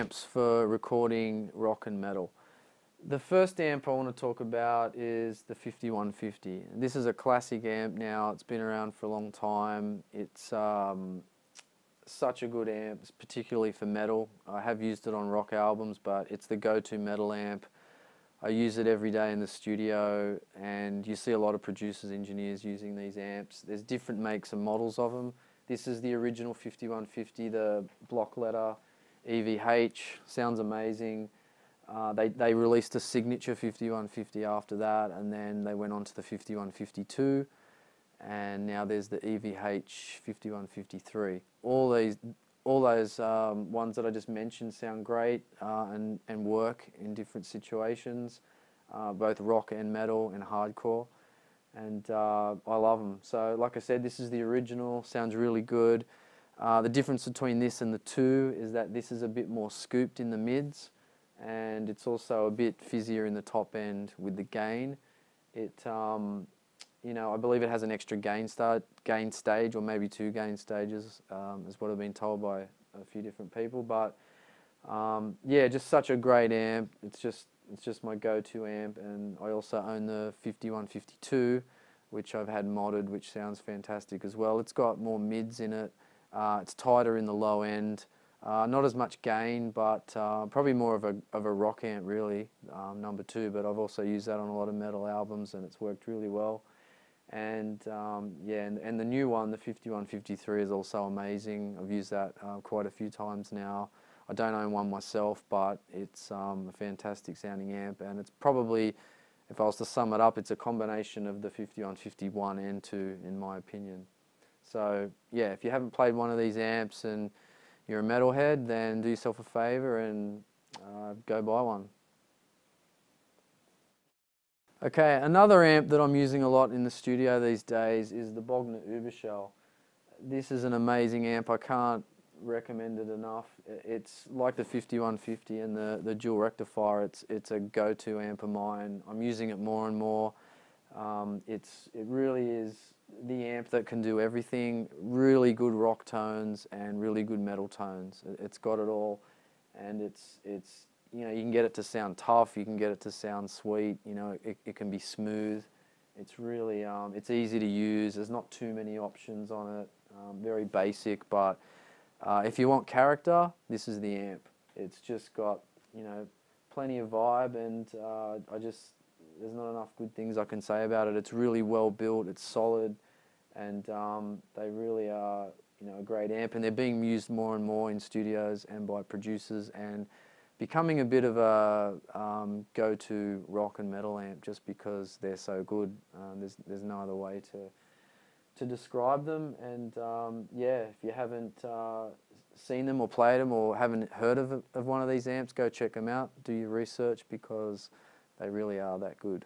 amps for recording rock and metal. The first amp I want to talk about is the 5150. This is a classic amp now. It's been around for a long time. It's such a good amp, particularly for metal. I have used it on rock albums, but it's the go-to metal amp. I use it every day in the studio, and you see a lot of producers, engineers using these amps. There's different makes and models of them. This is the original 5150, the block letter EVH. Sounds amazing. They released a signature 5150 after that, and then they went on to the 5152, and now there's the EVH 5153. All those ones that I just mentioned sound great and work in different situations, both rock and metal and hardcore, and I love them. So like I said, this is the original, sounds really good. The difference between this and the two is that this is a bit more scooped in the mids, and it's also a bit fizzier in the top end with the gain. You know, I believe it has an extra gain stage, or maybe two gain stages, is what I've been told by a few different people. But yeah, just such a great amp. It's just my go-to amp, and I also own the 5152, which I've had modded, which sounds fantastic as well. It's got more mids in it. It's tighter in the low end. Not as much gain, but probably more of a rock amp really, number two. But I've also used that on a lot of metal albums, and it's worked really well. And yeah, and the new one, the 5153, is also amazing. I've used that quite a few times now. I don't own one myself, but it's a fantastic sounding amp, and it's probably, if I was to sum it up, it's a combination of the 5151 and 2, in my opinion. So yeah, if you haven't played one of these amps and you're a metalhead, then do yourself a favour and go buy one. Okay, another amp that I'm using a lot in the studio these days is the Bogner Uberschall. This is an amazing amp. I can't recommend it enough. It's like the 5150 and the dual rectifier. It's a go-to amp of mine. I'm using it more and more. It really is the amp that can do everything. Really good rock tones and really good metal tones. It's got it all, and it's you know, you can get it to sound tough, you can get it to sound sweet, you know, it can be smooth. It's really, it's easy to use, there's not too many options on it, very basic, but if you want character, this is the amp. It's just got, you know, plenty of vibe, and there's not enough good things I can say about it. It's really well built, it's solid, and they really are, you know, a great amp, and they're being used more and more in studios and by producers, and becoming a bit of a go-to rock and metal amp just because they're so good. There's no other way to describe them. And yeah, if you haven't seen them or played them or haven't heard of one of these amps, go check them out. Do your research, because they really are that good.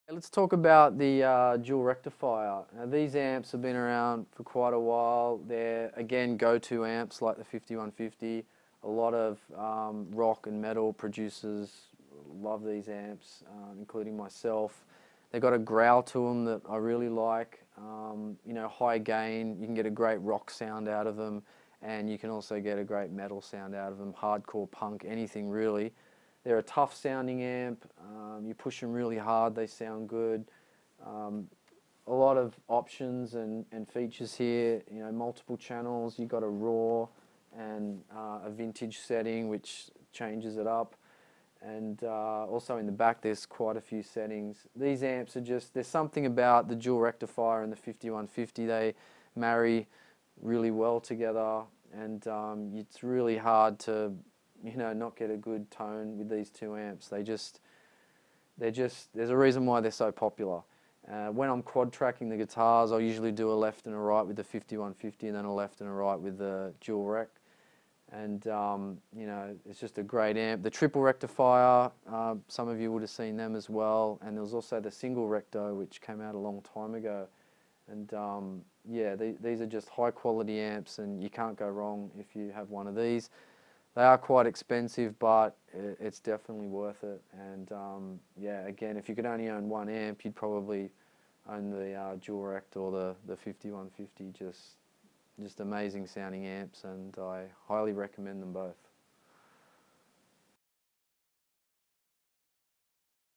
Let's talk about the dual rectifier. Now, these amps have been around for quite a while. They're, again, go-to amps like the 5150. A lot of rock and metal producers love these amps, including myself. They've got a growl to them that I really like. You know, high gain, you can get a great rock sound out of them, and you can also get a great metal sound out of them, hardcore, punk, anything really. They're a tough sounding amp. You push them really hard, they sound good. A lot of options and features here, you know, multiple channels. You've got a raw and a vintage setting, which changes it up, and also in the back there's quite a few settings. These amps are just, there's something about the dual rectifier and the 5150, they marry really well together, and it's really hard to, you know, not get a good tone with these two amps. There's a reason why they're so popular. When I'm quad tracking the guitars, I'll usually do a left and a right with the 5150, and then a left and a right with the dual rec. And you know, it's just a great amp. The triple rectifier, some of you would have seen them as well, and there was also the single recto, which came out a long time ago. And yeah, these are just high quality amps, and you can't go wrong if you have one of these. They are quite expensive, but it's definitely worth it. And yeah, again, if you could only own one amp, you'd probably own the dual rect or the 5150. Just amazing sounding amps, and I highly recommend them both.